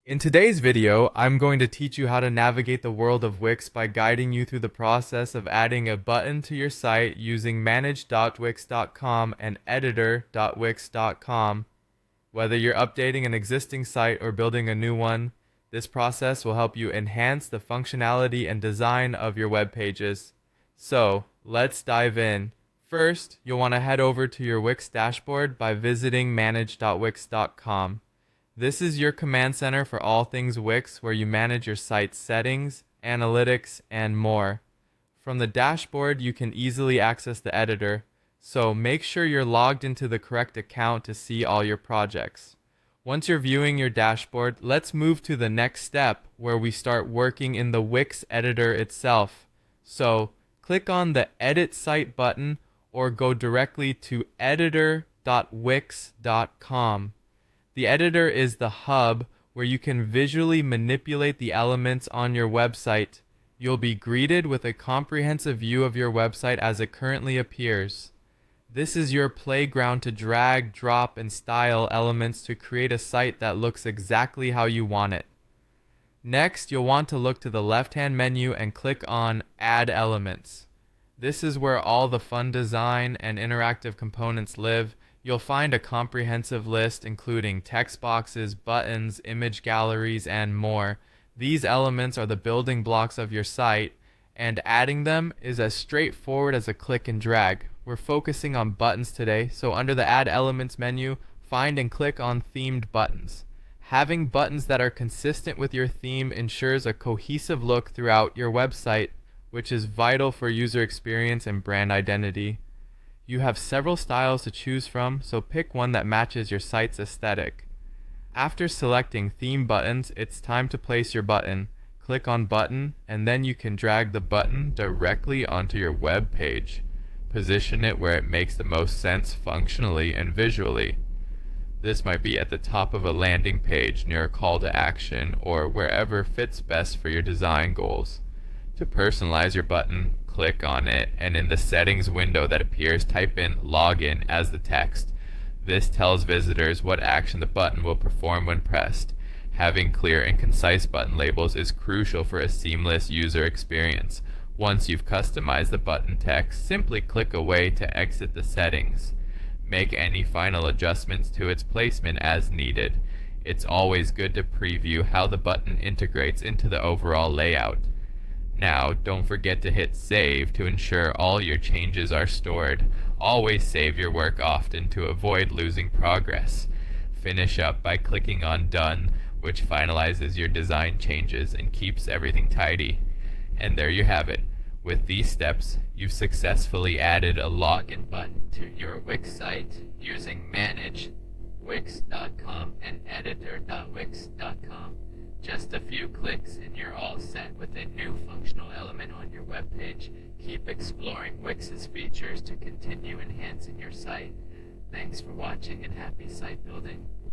In today's video, I'm going to teach you how to navigate the world of Wix by guiding you through the process of adding a button to your site using manage.wix.com and editor.wix.com. Whether you're updating an existing site or building a new one, this process will help you enhance the functionality and design of your web pages. So, let's dive in. First, you'll want to head over to your Wix dashboard by visiting manage.wix.com. This is your command center for all things Wix, where you manage your site's settings, analytics, and more. From the dashboard, you can easily access the editor, so make sure you're logged into the correct account to see all your projects. Once you're viewing your dashboard, let's move to the next step, where we start working in the Wix editor itself. So, click on the Edit Site button or go directly to editor.wix.com. The editor is the hub where you can visually manipulate the elements on your website. You'll be greeted with a comprehensive view of your website as it currently appears. This is your playground to drag, drop, and style elements to create a site that looks exactly how you want it. Next, you'll want to look to the left-hand menu and click on Add Elements. This is where all the fun design and interactive components live. You'll find a comprehensive list including text boxes, buttons, image galleries, and more. These elements are the building blocks of your site, and adding them is as straightforward as a click and drag. We're focusing on buttons today, so under the Add Elements menu, find and click on Themed Buttons. Having buttons that are consistent with your theme ensures a cohesive look throughout your website, which is vital for user experience and brand identity. You have several styles to choose from, so pick one that matches your site's aesthetic. After selecting theme buttons, it's time to place your button. Click on Button, and then you can drag the button directly onto your web page. Position it where it makes the most sense functionally and visually. This might be at the top of a landing page near a call to action or wherever fits best for your design goals. To personalize your button, click on it, and in the settings window that appears, type in Login as the text. This tells visitors what action the button will perform when pressed. Having clear and concise button labels is crucial for a seamless user experience. Once you've customized the button text, simply click away to exit the settings. Make any final adjustments to its placement as needed. It's always good to preview how the button integrates into the overall layout. Now, don't forget to hit save to ensure all your changes are stored. Always save your work often to avoid losing progress. Finish up by clicking on Done, which finalizes your design changes and keeps everything tidy. And there you have it. With these steps, you've successfully added a login button to your Wix site using manage.wix.com and editor.wix.com. Just a few clicks and you're all set with a new functional element on your web page. Keep exploring Wix's features to continue enhancing your site. Thanks for watching and happy site building.